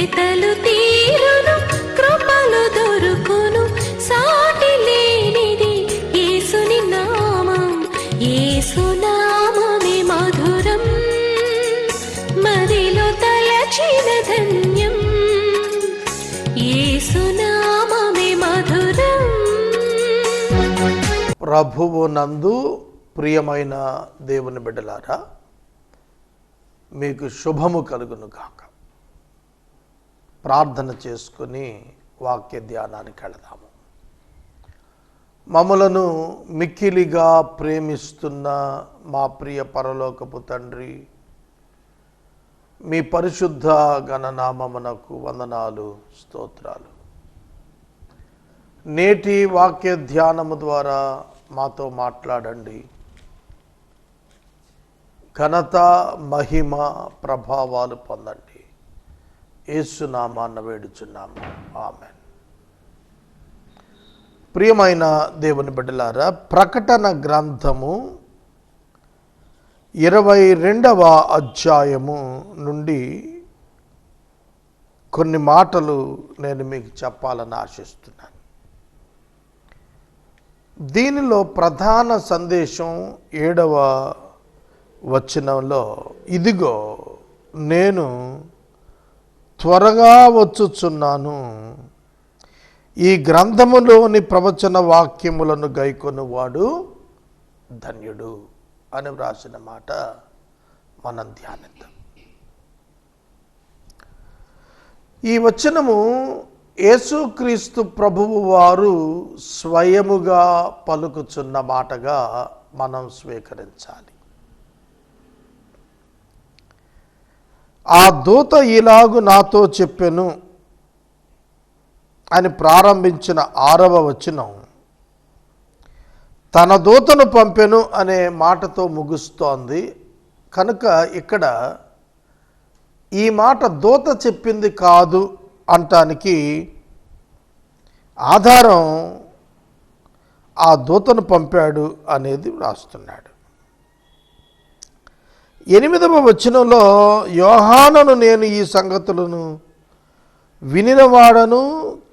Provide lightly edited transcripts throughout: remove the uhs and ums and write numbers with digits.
వెతలు తీరును కృపలు దొరుకును సాటి లేనిది యేసుని నామం యేసునామమే మధురం మదిలో తలచిన ధన్యం యేసునామమే మధురం. ప్రభువు నందు ప్రియమైన దేవుని బిడ్డలారా, మీకు శుభము కలుగును గాక. ప్రార్థన చేసుకుని వాక్య ధ్యానానికి వెళదాము. మమ్మలను మిక్కిలిగా ప్రేమిస్తున్న మా ప్రియ పరలోకపు తండ్రి, మీ పరిశుద్ధ గణనామమునకు వందనాలు, స్తోత్రాలు. నేటి వాక్య ధ్యానము ద్వారా మాతో మాట్లాడండి. ఘనత, మహిమ, ప్రభావాలు పొందండి. యేసునామాన్న వేడుచున్నాము, ఆమేన్. ప్రియమైన దేవుని బిడ్డలారా, ప్రకటన గ్రంథము 22వ అధ్యాయము నుండి కొన్ని మాటలు నేను మీకు చెప్పాలని ఆశిస్తున్నాను. దీనిలో ప్రధాన సందేశం 7వ వచనంలో, ఇదిగో నేను త్వరగా వచ్చుచున్నాను, ఈ గ్రంథములోని ప్రవచన వాక్యములను గైకొనువాడు ధన్యుడు అని వ్రాసిన మాట మనం ధ్యానిద్దాం. ఈ వచనము యేసుక్రీస్తు ప్రభువు వారు స్వయముగా పలుకుచున్న మాటగా మనం స్వీకరించాలి. ఆ దూత ఇలాగు నాతో చెప్పెను అని ప్రారంభించిన 6వ వచనం తన దూతను పంపెను అనే మాటతో ముగుస్తోంది. కనుక ఇక్కడ ఈ మాట దూత చెప్పింది కాదు అంటానికి ఆధారం ఆ దూతను పంపాడు అనేది వ్రాస్తున్నాడు. 8వ వచనంలో, యోహానును నేను ఈ సంగతులను వినినవాడను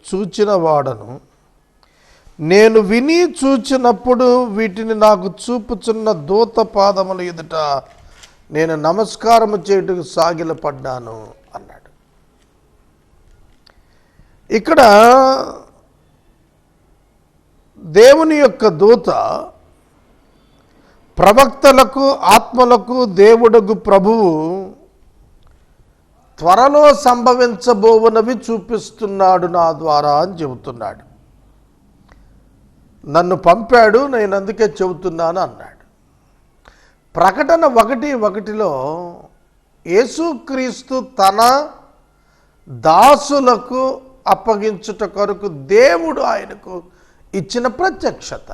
చూచినవాడను, నేను విని చూచినప్పుడు వీటిని నాకు చూపుచున్న దూత పాదముల ఎదుట నేను నమస్కారము చేయుటకు సాగిలపడ్డాను అన్నాడు. ఇక్కడ దేవుని యొక్క దూత ప్రవక్తలకు, ఆత్మలకు దేవుడగు ప్రభువు త్వరలో సంభవించబోవునవి చూపిస్తున్నాడు నా ద్వారా అని చెబుతున్నాడు. నన్ను పంపాడు, నేను అందుకే చెబుతున్నాను అన్నాడు. ప్రకటన 1:1లో యేసుక్రీస్తు తన దాసులకు అప్పగించుట కొరకు దేవుడు ఆయనకు ఇచ్చిన ప్రత్యక్షత.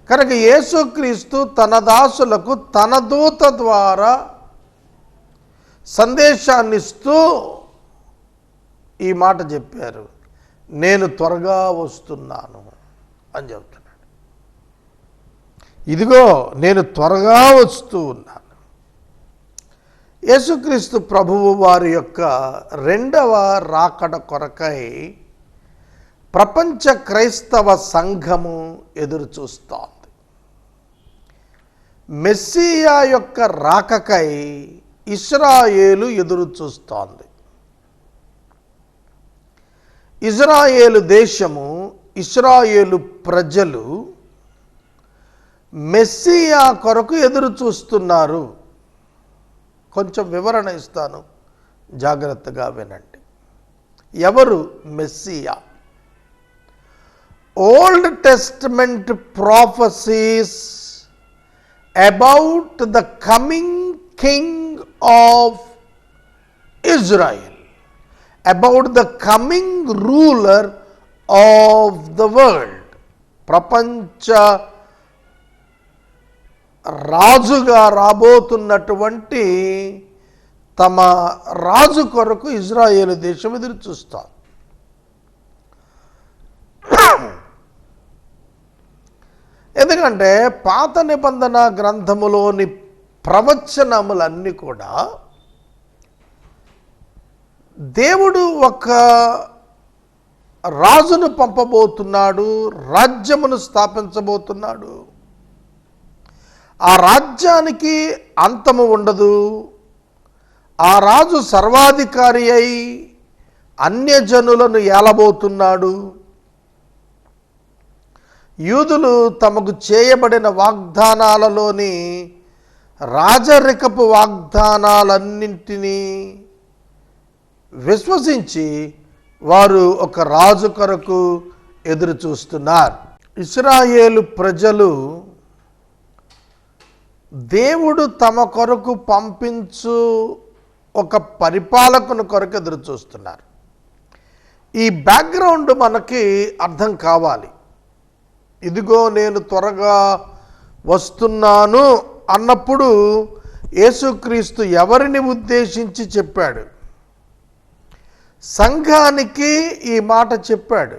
కనుక యేసుక్రీస్తు తన దాసులకు తన దూత ద్వారా సందేశాన్ని ఇస్తూ ఈ మాట చెప్పారు, నేను త్వరగా వస్తున్నాను అని చెబుతున్నాడు. ఇదిగో నేను త్వరగా వస్తూ ఉన్నాను. యేసుక్రీస్తు ప్రభువు వారి యొక్క 2వ రాకడ కొరకై ప్రపంచ క్రైస్తవ సంఘము ఎదురు చూస్తోంది. మెస్సియా యొక్క రాకకై ఇశ్రాయేలు ఎదురు చూస్తోంది. ఇజ్రాయేలు దేశము, ఇశ్రాయేలు ప్రజలు మెస్సియా కొరకు ఎదురు చూస్తున్నారు. కొంచెం వివరణ ఇస్తాను, జాగ్రత్తగా వినండి. ఎవరు Messiah? Old testament prophecies about the coming king of Israel, about the coming ruler of the world. ప్రపంచ రాజుగా రాబోతున్నటువంటి తమ రాజు కొరకు ఇజ్రాయేలు దేశం ఎదురు చూస్తారు. ఎందుకంటే పాత నిబంధన గ్రంథములోని ప్రవచనములన్నీ కూడా దేవుడు ఒక రాజును పంపబోతున్నాడు, రాజ్యమును స్థాపించబోతున్నాడు. ఆ రాజ్యానికి అంతము ఉండదు. ఆ రాజు సర్వాధికారి అయి అన్యజనులను ఏలబోతున్నాడు. యూదులు తమకు చేయబడిన వాగ్దానాలలోని రాజరికపు వాగ్దానాలన్నింటినీ విశ్వసించి వారు ఒక రాజు కొరకు ఎదురు చూస్తున్నారు. ఇశ్రాయేలు ప్రజలు దేవుడు తమ కొరకు పంపించు ఒక పరిపాలకుని కొరకు ఎదురు చూస్తున్నారు. ఈ బ్యాక్గ్రౌండ్ మనకి అర్థం కావాలి. ఇదిగో నేను త్వరగా వస్తున్నాను అన్నప్పుడు యేసుక్రీస్తు ఎవరిని ఉద్దేశించి చెప్పాడు? సంఘానికి ఈ మాట చెప్పాడు.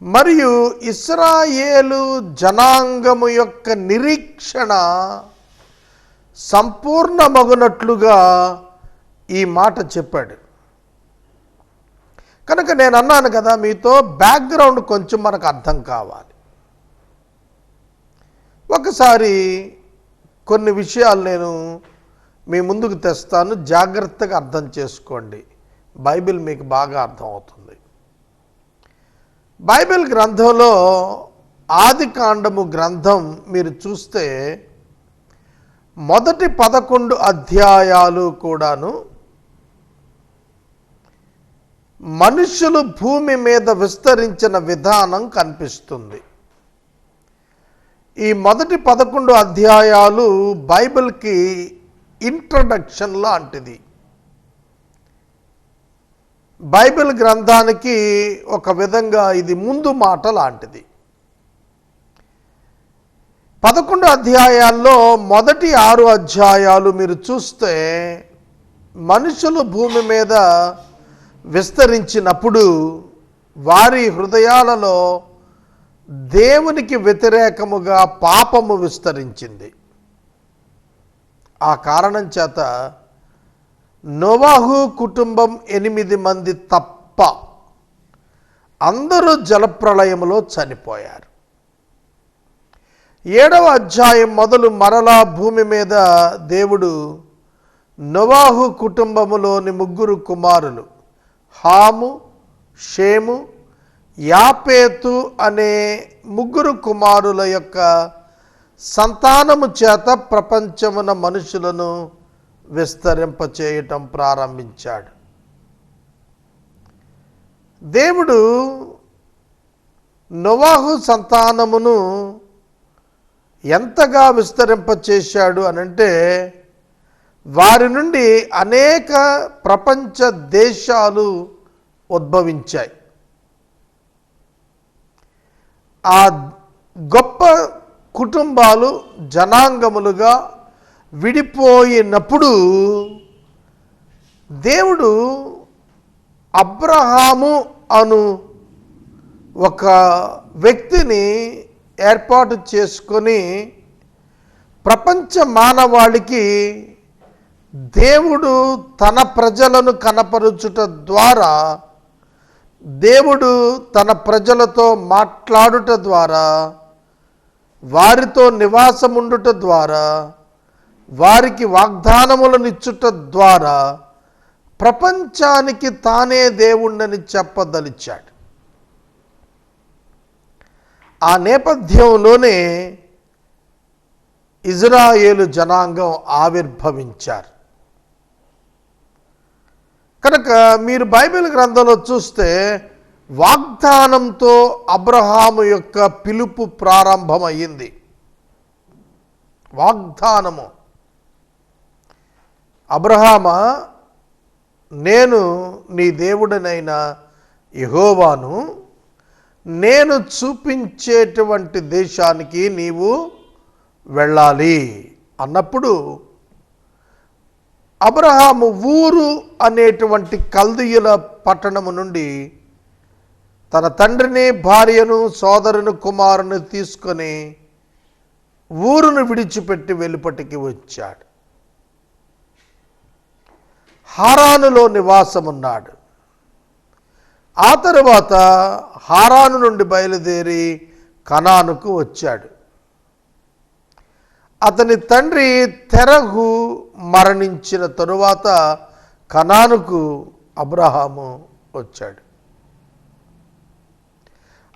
మరియు ఇశ్రాయేలు జనాంగము యొక్క నిరీక్షణ సంపూర్ణమగునట్లుగా ఈ మాట చెప్పాడు. కనుక నేను అన్నాను కదా మీతో, బ్యాక్గ్రౌండ్ కొంచెం మనకు అర్థం కావాలి. ఒకసారి కొన్ని విషయాలు నేను మీ ముందుకు తెస్తాను, జాగ్రత్తగా అర్థం చేసుకోండి. బైబిల్ మీకు బాగా అర్థమవుతుంది. బైబిల్ గ్రంథంలో ఆదికాండము గ్రంథం మీరు చూస్తే మొదటి 11 అధ్యాయాలు కూడాను మనుషులు భూమి మీద విస్తరించిన విధానం కనిపిస్తుంది. ఈ మొదటి 11 అధ్యాయాలు బైబిల్కి ఇంట్రడక్షన్ లాంటిది. బైబిల్ గ్రంథానికి ఒక విధంగా ఇది ముందు మాట లాంటిది. 11 అధ్యాయాల్లో మొదటి 6 అధ్యాయాలు మీరు చూస్తే మనుషులు భూమి మీద విస్తరించినప్పుడు వారి హృదయాలలో దేవునికి వ్యతిరేకముగా పాపము విస్తరించింది. ఆ కారణం చేత నోవాహు కుటుంబం 8 మంది తప్ప అందరూ జలప్రళయములో చనిపోయారు. 7వ అధ్యాయం మొదలు మరలా భూమి మీద దేవుడు నోవాహు కుటుంబములోని 3 కుమారులు హాము, షేము, యాపేతు అనే 3 కుమారుల యొక్క సంతానము చేత ప్రపంచమున మనుషులను విస్తరింపచేయటం ప్రారంభించాడు. దేవుడు నోవాహు సంతానమును ఎంతగా విస్తరింపచేశాడు అనంటే వారి నుండి అనేక ప్రపంచ దేశాలు ఉద్భవించాయి. ఆ గొప్ప కుటుంబాలు జనాంగములుగా విడిపోయినప్పుడు దేవుడు అబ్రహాము అను ఒక వ్యక్తిని ఏర్పాటు చేసుకొని ప్రపంచ మానవాళికి దేవుడు తన ప్రజలను కనపరుచుట ద్వారా, దేవుడు తన ప్రజలతో మాట్లాడుట ద్వారా, వారితో నివాసముండుట ద్వారా, వారికి వాగ్దానములను ఇచ్చుట ద్వారా ప్రపంచానికి తానే దేవుణ్ణని చెప్పదలిచాడు. ఆ నేపథ్యంలోనే ఇజ్రాయేలు జనాంగం ఆవిర్భవించారు. కనుక మీరు బైబిల్ గ్రంథంలో చూస్తే వాగ్దానంతో అబ్రహాము యొక్క పిలుపు ప్రారంభమయ్యింది. వాగ్దానము, అబ్రహామా, నేను నీ దేవుడనైన యెహోవాను, నేను చూపించేటువంటి దేశానికి నీవు వెళ్ళాలి అన్నప్పుడు అబ్రహాము ఊరు అనేటువంటి కల్దీయుల పట్టణము నుండి తన తండ్రిని, భార్యను, సోదరుని, కుమారుని తీసుకొని ఊరును విడిచిపెట్టి వెలుపటికి వచ్చాడు. హారానులో నివాసమున్నాడు. ఆ తరువాత హారాను నుండి బయలుదేరి కనానుకు వచ్చాడు. అతని తండ్రి తెరహు మరణించిన తరువాత కనానుకు అబ్రహాము వచ్చాడు.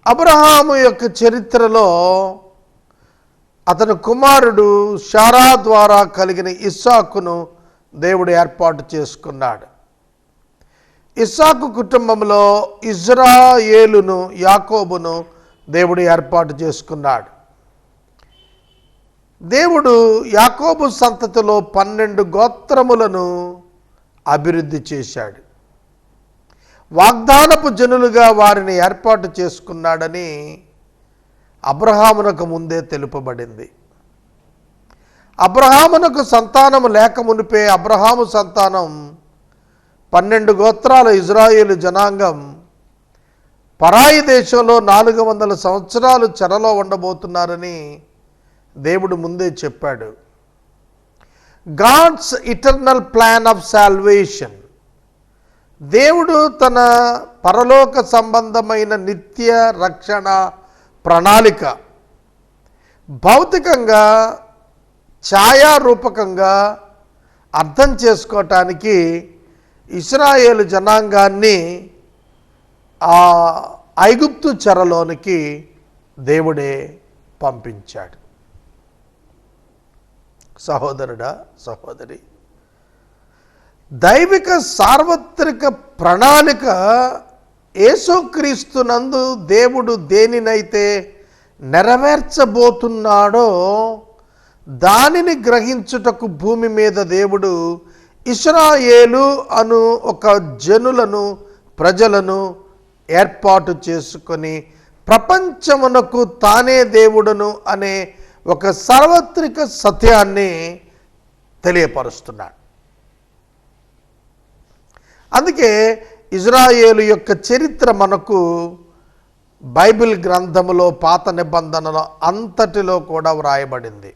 అబ్రహాము యొక్క చరిత్రలో అతని కుమారుడు శారా ద్వారా కలిగిన ఇస్సాకును దేవుడు ఏర్పాటు చేసుకున్నాడు. ఇస్సాకు కుటుంబంలో ఇజ్రాయేలును యాకోబును దేవుడు ఏర్పాటు చేసుకున్నాడు. దేవుడు యాకోబు సంతతిలో 12 గోత్రములను అభివృద్ధి చేశాడు. వాగ్దానపు జనులుగా వారిని ఏర్పాటు చేసుకున్నాడని అబ్రహామునకు ముందే తెలుపబడింది. అబ్రహామునకు సంతానము లేక మునిపే అబ్రహాము సంతానం 12 గోత్రాల ఇజ్రాయేలు జనాంగం పరాయి దేశంలో 400 సంవత్సరాలు చెరలో ఉండబోతున్నారని దేవుడు ముందే చెప్పాడు. God's eternal plan of salvation, దేవుడు తన పరలోక సంబంధమైన నిత్య రక్షణ ప్రణాళిక భౌతికంగా ఛాయారూపకంగా అర్థం చేసుకోవటానికి ఇశ్రాయేలు జనాంగాన్ని ఆ ఐగుప్తు చెరలోనికి దేవుడే పంపించాడు. సహోదరుడా, సహోదరి, దైవిక సార్వత్రిక ప్రణాళిక యేసుక్రీస్తునందు దేవుడు దేనినైతే నెరవేర్చబోతున్నాడో దానిని గ్రహించుటకు భూమి మీద దేవుడు ఇశ్రాయేలు అను ఒక జనులను ప్రజలను ఏర్పాటు చేసుకొని ప్రపంచమునకు తానే దేవుడును అనే ఒక సార్వత్రిక సత్యాన్ని తెలియపరుస్తున్నాడు. అందుకే ఇజ్రాయేలు యొక్క చరిత్ర మనకు బైబిల్ గ్రంథములో పాత నిబంధనలో అంతటిలో కూడా వ్రాయబడింది.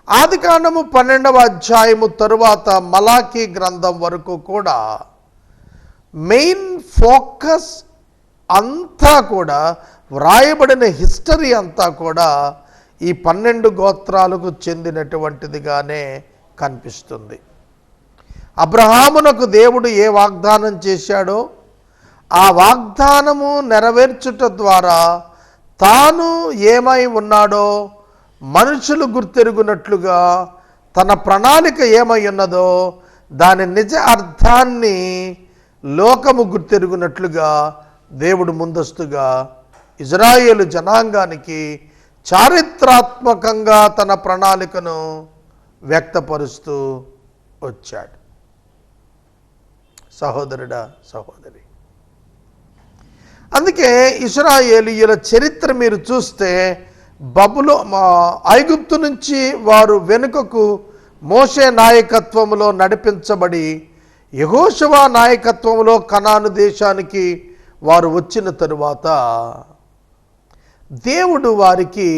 ఆదికాండము 12వ అధ్యాయము తరువాత మలాకీ గ్రంథం వరకు కూడా మెయిన్ ఫోకస్ అంతా కూడా వ్రాయబడిన హిస్టరీ అంతా కూడా ఈ 12 గోత్రాలకు చెందినటువంటిదిగానే కనిపిస్తుంది. అబ్రహామునకు దేవుడు ఏ వాగ్దానం చేశాడో ఆ వాగ్దానము నెరవేర్చుట ద్వారా తాను ఏమై ఉన్నాడో మనుషులు గుర్తెరుగునట్లుగా తన ప్రణాళిక ఏమై ఉన్నదో దాని నిజ అర్థాన్ని లోకము గుర్తెరుగునట్లుగా దేవుడు ముందస్తుగా ఇజ్రాయేలు జనాంగానికి చారిత్రాత్మకంగా తన ప్రణాళికను వ్యక్తపరుస్తూ వచ్చాడు. సహోదరుడా, సహోదరి, అందుకే ఇశ్రాయేలీయుల చరిత్ర మీరు చూస్తే ఐగుప్తు నుంచి వారు వెనుకకు మోషే నాయకత్వంలో నడిపించబడి యెహోషువ నాయకత్వంలో కనాను దేశానికి వారు వచ్చిన తరువాత దేవుడు వారికి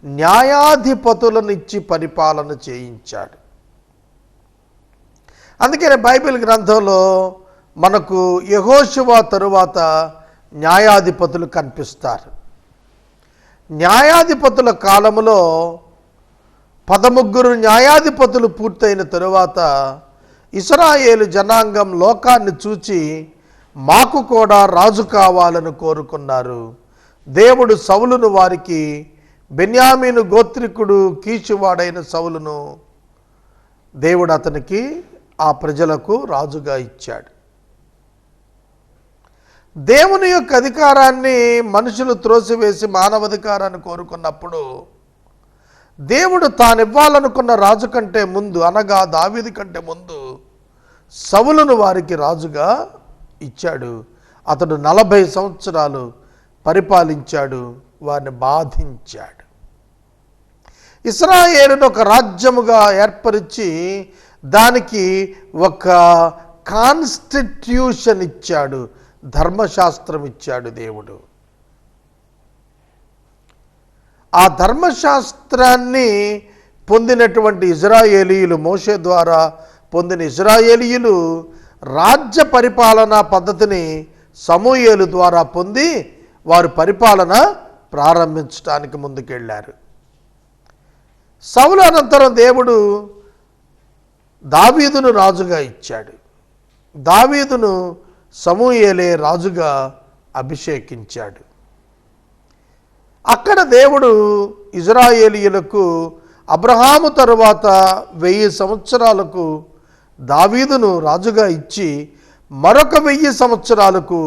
న్యాయాధిపతులను ఇచ్చి పరిపాలన చేయించాడు. అందుకనే బైబిల్ గ్రంథంలో మనకు యెహోషువ తరువాత న్యాయాధిపతులు కనిపిస్తారు. న్యాయాధిపతుల కాలములో 13 న్యాయాధిపతులు పూర్తయిన తరువాత ఇశ్రాయేలు జనాంగం లోకాన్ని చూచి మాకు కూడా రాజు కావాలని కోరుకున్నారు. దేవుడు సౌలును వారికి బెన్యామీను గోత్రికుడు కీషువాడైన సౌలును దేవుడు అతనికి ఆ ప్రజలకు రాజుగా ఇచ్చాడు. దేవుని యొక్క అధికారాన్ని మనుషులు త్రోసివేసి మానవాధికారాన్ని కోరుకున్నప్పుడు దేవుడు తానివ్వాలనుకున్న రాజు కంటే ముందు, అనగా దావీదు కంటే ముందు సౌలును వారికి రాజుగా ఇచ్చాడు. అతడు 40 సంవత్సరాలు పరిపాలించాడు, వారిని బాధించాడు. ఇశ్రాయేలును ఒక రాజ్యముగా ఏర్పరిచి దానికి ఒక కాన్స్టిట్యూషన్ ఇచ్చాడు, ధర్మశాస్త్రం ఇచ్చాడు దేవుడు. ఆ ధర్మశాస్త్రాన్ని పొందినటువంటి ఇజ్రాయేలీయులు మోషే ద్వారా పొందిన ఇశ్రాయేలీయులు రాజ్య పరిపాలనా పద్ధతిని సమూయేలు ద్వారా పొంది వారు పరిపాలన ప్రారంభించడానికి ముందుకెళ్ళారు. సౌలు అనంతరం దేవుడు దావీదును రాజుగా ఇచ్చాడు. దావీదును సమూయేలే రాజుగా అభిషేకించాడు. అక్కడ దేవుడు ఇశ్రాయేలీయులకు అబ్రహాము తరువాత 1000 సంవత్సరాలకు దావీదును రాజుగా ఇచ్చి మరొక 1000 సంవత్సరాలకు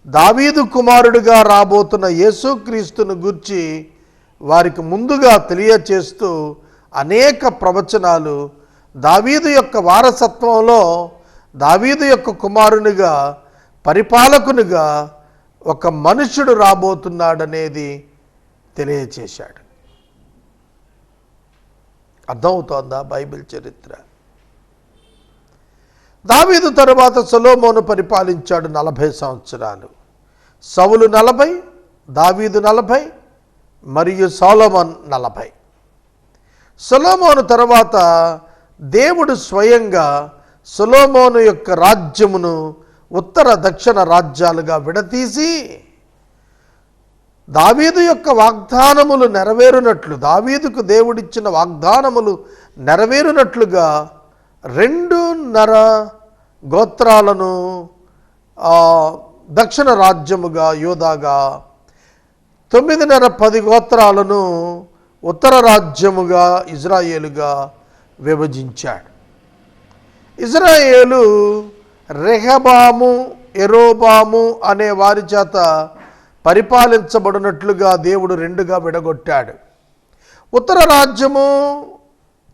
దావీదు కుమారుడిగా రాబోతున్న యేసుక్రీస్తును గూర్చి వారికి ముందుగా తెలియచేస్తూ అనేక ప్రవచనాలు దావీదు యొక్క వారసత్వంలో దావీదు యొక్క కుమారునిగా పరిపాలకునిగా ఒక మనుష్యుడు రాబోతున్నాడనేది తెలియచేశాడు. అర్థమవుతోందా బైబిల్ చరిత్ర? దావీదు తరువాత సొలొమోను పరిపాలించాడు 40 సంవత్సరాలు. సౌలు 40, దావీదు 40 మరియు సొలొమోన్ 40. సొలొమోను తరువాత దేవుడు స్వయంగా సొలొమోను యొక్క రాజ్యమును ఉత్తర దక్షిణ రాజ్యాలుగా విడతీసి దావీదు యొక్క వాగ్దానములు నెరవేరునట్లు, దావీదుకు దేవుడిచ్చిన వాగ్దానములు నెరవేరునట్లుగా 2.5 గోత్రాలను దక్షిణ రాజ్యముగా యూదాగా, 9.5 10 గోత్రాలను ఉత్తర రాజ్యముగా ఇజ్రాయేలుగా విభజించాడు. ఇజ్రాయేలు రెహబాము, యెరోబాము అనే వారి చేత పరిపాలించబడినట్లుగా దేవుడు 2గా విడగొట్టాడు. ఉత్తర రాజ్యము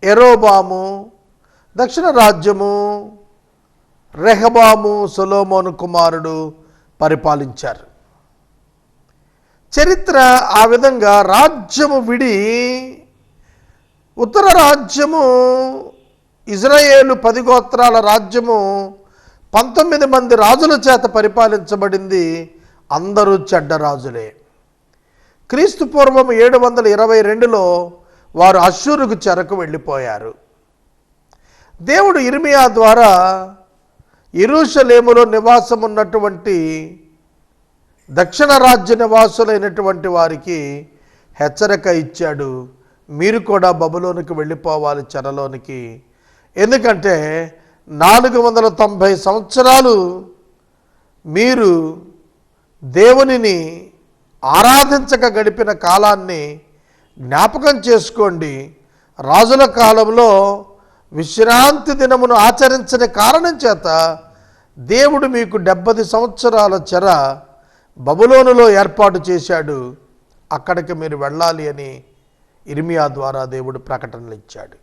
యెరోబాము, దక్షిణ రాజ్యము రెహబాము, సొలొమోను కుమారుడు పరిపాలించారు. చరిత్ర ఆ విధంగా రాజ్యము విడి ఉత్తర రాజ్యము ఇజ్రాయేలు 10 గోత్రాల రాజ్యము 19 మంది రాజుల చేత పరిపాలించబడింది. అందరూ చెడ్డ రాజులే. క్రీస్తు పూర్వం 722లో వారు అష్షూరుకు చెరకు వెళ్ళిపోయారు. దేవుడు ఇర్మియా ద్వారా యెరూషలేములో నివాసం ఉన్నటువంటి దక్షిణ రాజ్య నివాసులైనటువంటి వారికి హెచ్చరిక ఇచ్చాడు. మీరు కూడా బబులోనికి వెళ్ళిపోవాలి, చెరలోనికి. ఎందుకంటే 490 సంవత్సరాలు మీరు దేవునిని ఆరాధించక గడిపిన కాలాన్ని జ్ఞాపకం చేసుకోండి. రాజుల కాలంలో విశ్రాంతి దినమును ఆచరించని కారణం చేత దేవుడు మీకు 70 సంవత్సరాల చెర బబులోనులో ఏర్పాటు చేశాడు. అక్కడికి మీరు వెళ్ళాలి అని ఇర్మియా ద్వారా దేవుడు ప్రకటనలు ఇచ్చాడు.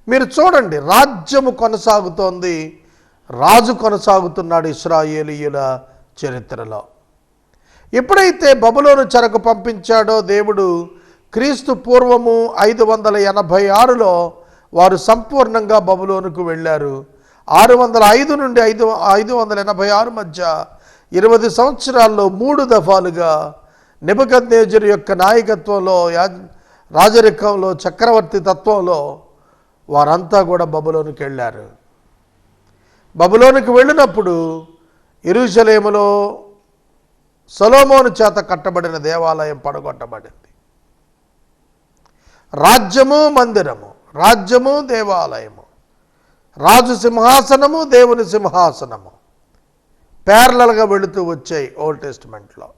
మీరు చూడండి, రాజ్యము కొనసాగుతోంది, రాజు కొనసాగుతున్నాడు ఇశ్రాయేలీయుల చరిత్రలో. ఎప్పుడైతే బబులోను చెరకు పంపించాడో దేవుడు, క్రీస్తు పూర్వము 586లో వారు సంపూర్ణంగా బబులోనుకు వెళ్ళారు. 605 నుండి 586 మధ్య 20 సంవత్సరాల్లో 3 దఫాలుగా నెబుకద్నెజరు యొక్క నాయకత్వంలో, రాజరికంలో, చక్రవర్తి తత్వంలో వారంతా కూడా బబులోనుకు వెళ్ళారు. బబులోనుకు వెళ్ళినప్పుడు యెరూషలేములో సొలొమోను చేత కట్టబడిన దేవాలయం పడగొట్టబడింది. రాజ్యము మందిరము, రాజ్యము దేవాలయము, రాజు సింహాసనము దేవుని సింహాసనము ప్యారలల్గా వెళుతూ వచ్చాయి ఓల్డ్ టెస్టిమెంట్లో.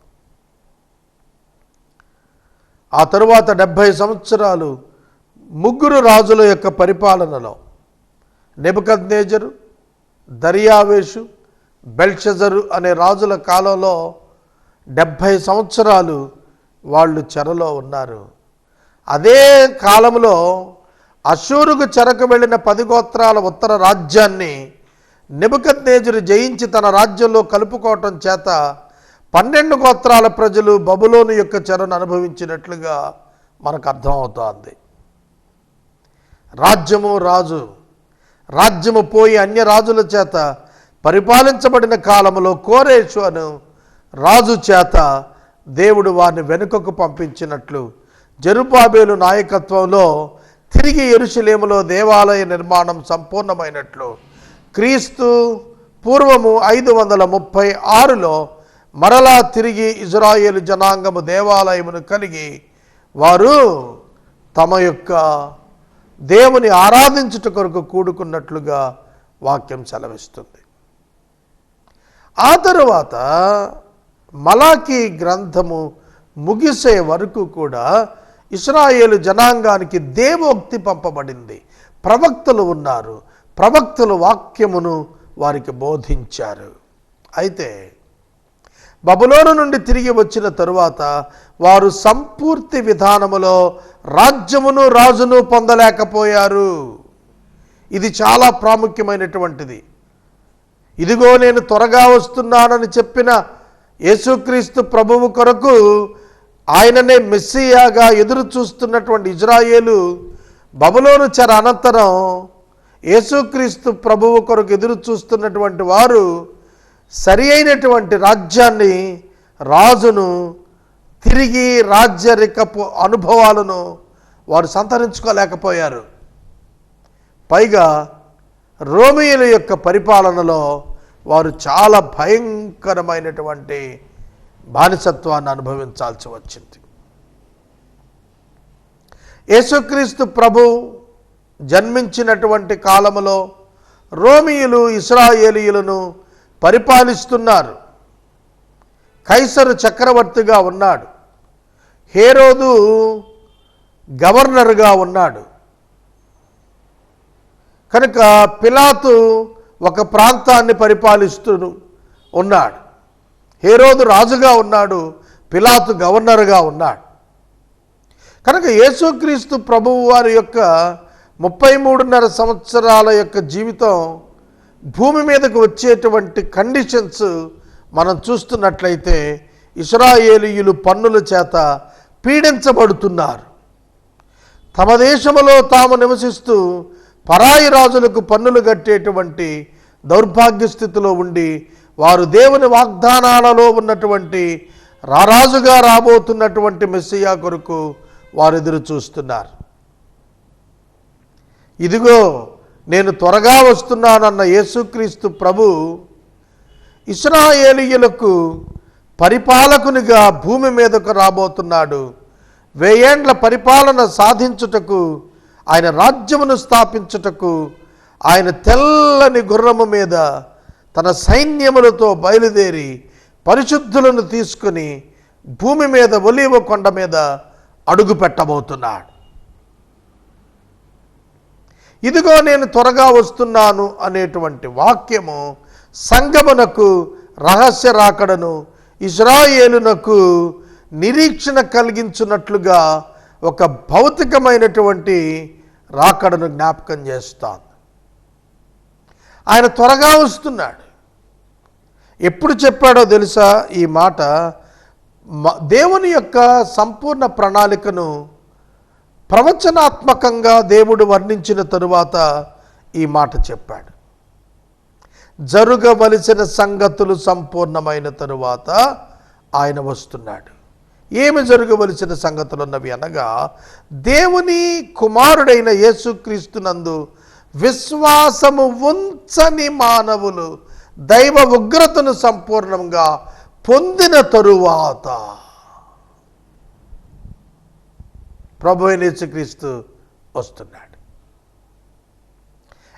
ఆ తరువాత 70 సంవత్సరాలు 3 రాజుల యొక్క పరిపాలనలో నెబుకద్నెజరు, దర్యావేషు, బెల్షజరు అనే రాజుల కాలంలో 70 సంవత్సరాలు వాళ్ళు చెరలో ఉన్నారు. అదే కాలంలో అష్షూరుకు చెరకు వెళ్ళిన 10 గోత్రాల ఉత్తర రాజ్యాన్ని నెబుకద్నెజరు జయించి తన రాజ్యంలో కలుపుకోవటం చేత 12 గోత్రాల ప్రజలు బబులోను యొక్క చెరను అనుభవించినట్లుగా మనకు అర్థమవుతోంది. రాజ్యము రాజు, రాజ్యము పోయి అన్య రాజుల చేత పరిపాలించబడిన కాలంలో కోరేషు అను రాజు చేత దేవుడు వారిని వెనుకకు పంపించినట్లు జెరుబ్బాబెలు నాయకత్వంలో తిరిగి యెరూషలేములో దేవాలయ నిర్మాణం సంపూర్ణమైనట్లు క్రీస్తు పూర్వము 536లో మరలా తిరిగి ఇజ్రాయేలు జనాంగము దేవాలయమును కలిగి వారు తమ యొక్క దేవుని ఆరాధించుట కొరకు కూడుకున్నట్లుగా వాక్యం సెలవిస్తుంది. ఆ తరువాత మలాకీ గ్రంథము ముగిసే వరకు కూడా ఇశ్రాయేలు జనాంగానికి దేవోక్తి పంపబడింది. ప్రవక్తలు ఉన్నారు, ప్రవక్తలు వాక్యమును వారికి బోధించారు. అయితే బబులోను నుండి తిరిగి వచ్చిన తరువాత వారు సంపూర్తి విధానములో రాజ్యమును రాజును పొందలేకపోయారు. ఇది చాలా ప్రాముఖ్యమైనటువంటిది. ఇదిగో నేను త్వరగా వస్తున్నానని చెప్పిన యేసుక్రీస్తు ప్రభువు కొరకు ఆయననే మెస్సియాగా ఎదురు చూస్తున్నటువంటి ఇజ్రాయేలు బబులోను చెర అనంతరం యేసుక్రీస్తు ప్రభువు కొరకు ఎదురు చూస్తున్నటువంటి వారు సరి అయినటువంటి రాజ్యాన్ని, రాజును, తిరిగి రాజ్యరికపు అనుభవాలను వారు సంతరించుకోలేకపోయారు. పైగా రోమియుల యొక్క పరిపాలనలో వారు చాలా భయంకరమైనటువంటి బానిసత్వాన్ని అనుభవించాల్సి వచ్చింది. యేసుక్రీస్తు ప్రభు జన్మించినటువంటి కాలములో రోమియులు ఇశ్రాయేలీయులను పరిపాలిస్తున్నారు. కైసరు చక్రవర్తిగా ఉన్నాడు, హేరోదు గవర్నర్గా ఉన్నాడు. కనుక పిలాతు ఒక ప్రాంతాన్ని పరిపాలిస్తూ ఉన్నాడు. హేరోదు రాజుగా ఉన్నాడు, పిలాతు గవర్నర్గా ఉన్నాడు. కనుక యేసుక్రీస్తు ప్రభువు వారి యొక్క 33.5 సంవత్సరాల యొక్క జీవితం భూమి మీదకు వచ్చేటువంటి కండిషన్స్ మనం చూస్తున్నట్లయితే ఇశ్రాయేలీయులు పన్నుల చేత పీడించబడుతున్నారు. తమ దేశములో తాము నివసిస్తూ పరాయి రాజులకు పన్నులు కట్టేటువంటి దౌర్భాగ్య స్థితిలో ఉండి వారు దేవుని వాగ్దానాలలో ఉన్నటువంటి రారాజుగా రాబోతున్నటువంటి మెస్సియా కొరకు వారు ఎదురు చూస్తున్నారు. ఇదిగో నేను త్వరగా వస్తున్నానన్న యేసుక్రీస్తు ప్రభు ఇశ్రాయేలీయులకు పరిపాలకునిగా భూమి మీదకు రాబోతున్నాడు. 1000 ఏండ్ల పరిపాలన సాధించుటకు, ఆయన రాజ్యమును స్థాపించుటకు ఆయన తెల్లని గుర్రము మీద తన సైన్యములతో బయలుదేరి పరిశుద్ధులను తీసుకుని భూమి మీద ఒలీవ కొండ మీద అడుగు పెట్టబోతున్నాడు. ఇదిగో నేను త్వరగా వస్తున్నాను అనేటువంటి వాక్యము సంగమునకు రహస్య రాకడను, ఇశ్రాయేలునకు నిరీక్షణ కలిగించున్నట్లుగా ఒక భౌతికమైనటువంటి రాకడను జ్ఞాపకం చేస్తాను. ఆయన త్వరగా వస్తున్నాడు. ఎప్పుడు చెప్పాడో తెలుసా ఈ మాట? దేవుని యొక్క సంపూర్ణ ప్రణాళికను ప్రవచనాత్మకంగా దేవుడు వర్ణించిన తరువాత ఈ మాట చెప్పాడు. జరగవలసిన సంగతులు సంపూర్ణమైన తరువాత ఆయన వస్తున్నాడు. ఏమి జరగవలసిన సంగతులు ఉన్నవి అనగా, దేవుని కుమారుడైన యేసుక్రీస్తునందు విశ్వాసము ఉంచని మానవులు దైవ ఉగ్రతను సంపూర్ణంగా పొందిన తరువాత ప్రభు అయిన యేసుక్రీస్తు వస్తున్నాడు.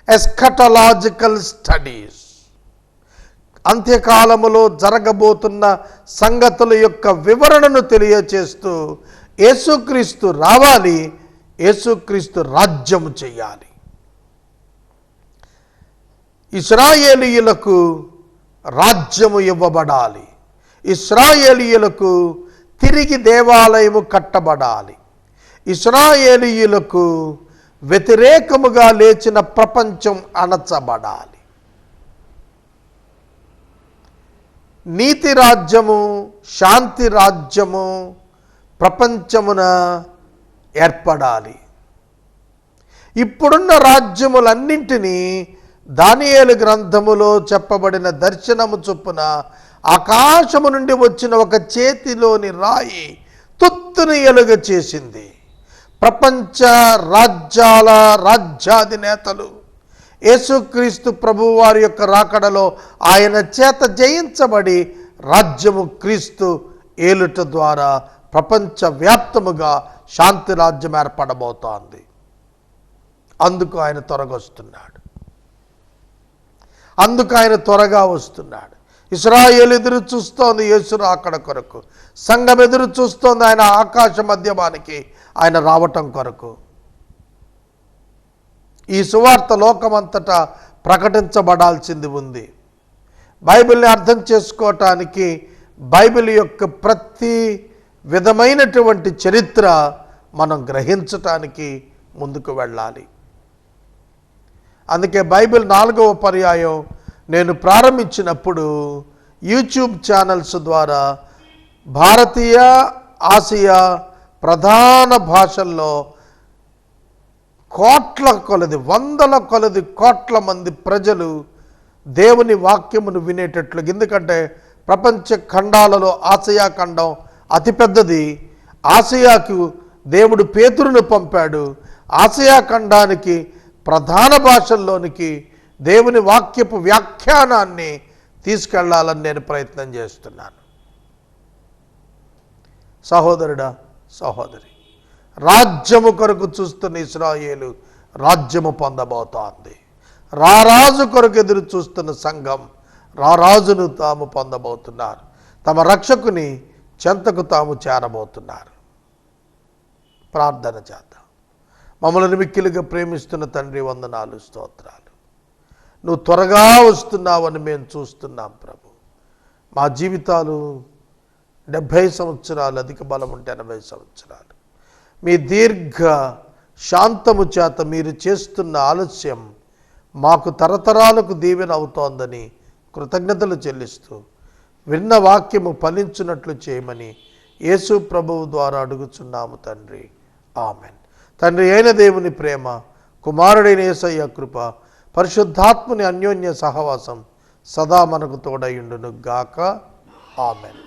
ఎస్కటలాజికల్ స్టడీస్, అంత్యకాలములో జరగబోతున్న సంగతుల యొక్క వివరణను తెలియచేస్తూ యేసుక్రీస్తు రావాలి, యేసుక్రీస్తు రాజ్యము చేయాలి. ఇశ్రాయేలీయులకు రాజ్యము ఇవ్వబడాలి. ఇశ్రాయేలీయులకు తిరిగి దేవాలయము కట్టబడాలి. ఇశ్రాయేలీయులకు వ్యతిరేకముగా లేచిన ప్రపంచం అణచబడాలి. నీతి రాజ్యము, శాంతి రాజ్యము ప్రపంచమున ఏర్పడాలి. ఇప్పుడున్న రాజ్యములన్నింటినీ దానియేలు గ్రంథములో చెప్పబడిన దర్శనము చొప్పున ఆకాశము నుండి వచ్చిన ఒక చేతిలోని రాయి తుత్తుని ఎలుగ చేసింది. ప్రపంచ రాజ్యాల రాజ్యాధినేతలు యేసుక్రీస్తు ప్రభువు వారి యొక్క రాకడలో ఆయన చేత జయించబడి రాజ్యము క్రీస్తు ఏలుట ద్వారా ప్రపంచవ్యాప్తముగా శాంతి రాజ్యం ఏర్పడబోతోంది. అందుకు ఆయన త్వరగా వస్తున్నాడు. ఇశ్రాయేలు ఎదురు చూస్తోంది యేసు రాకడ కొరకు. సంఘం ఎదురు చూస్తోంది ఆయన ఆకాశ మధ్యమానికి ఆయన రావటం కొరకు. ఈ సువార్త లోకమంతటా ప్రకటించబడాల్సింది ఉంది. బైబిల్ని అర్థం చేసుకోవటానికి బైబిల్ యొక్క ప్రతి విధమైనటువంటి చరిత్ర మనం గ్రహించటానికి ముందుకు వెళ్ళాలి. అందుకే బైబిల్ 4వ పర్యాయం నేను ప్రారంభించినప్పుడు యూట్యూబ్ ఛానల్స్ ద్వారా భారతీయ, ఆసియా ప్రధాన భాషల్లో కోట్ల కొలది, వందల కొలది కోట్ల మంది ప్రజలు దేవుని వాక్యమును వినేటట్లు. ఎందుకంటే ప్రపంచ ఖండాలలో ఆసియా ఖండం అతిపెద్దది. ఆసియాకు దేవుడు పేతురును పంపాడు. ఆసియా ఖండానికి ప్రధాన భాషల్లోనికి దేవుని వాక్యపు వ్యాఖ్యానాన్ని తీసుకెళ్లాలని నేను ప్రయత్నం చేస్తున్నాను. సహోదరుడా, సహోదరి, రాజ్యము కొరకు చూస్తున్న ఇశ్రాయేలు రాజ్యము పొందబోతోంది. రారాజు కొరకు ఎదురు చూస్తున్న సంఘం రారాజును తాము పొందబోతున్నారు. తమ రక్షకుని చెంతకు తాము చేరబోతున్నారు. ప్రార్థన చేద్దాం. మమ్మల్ని మిక్కిలిగా ప్రేమిస్తున్న తండ్రి, వందనాలు, స్తోత్రాలు. నువ్వు త్వరగా వస్తున్నావని మేము చూస్తున్నాం ప్రభు. మా జీవితాలు 70 సంవత్సరాలు, అధిక బలం ఉంటే 80 సంవత్సరాలు. మీ దీర్ఘ శాంతము చేత మీరు చేస్తున్న ఆలస్యం మాకు తరతరాలకు దీవెన అవుతోందని కృతజ్ఞతలు చెల్లిస్తూ విన్న వాక్యము ఫలించున్నట్లు చేయమని యేసు ప్రభువు ద్వారా అడుగుచున్నాము తండ్రి. ఆమెన్. తండ్రి అయిన దేవుని ప్రేమ, కుమారుడైన యేసయ్య కృప, పరిశుద్ధాత్ముని అన్యోన్య సహవాసం సదా మనకు తోడయుండును గాక. ఆమెన్.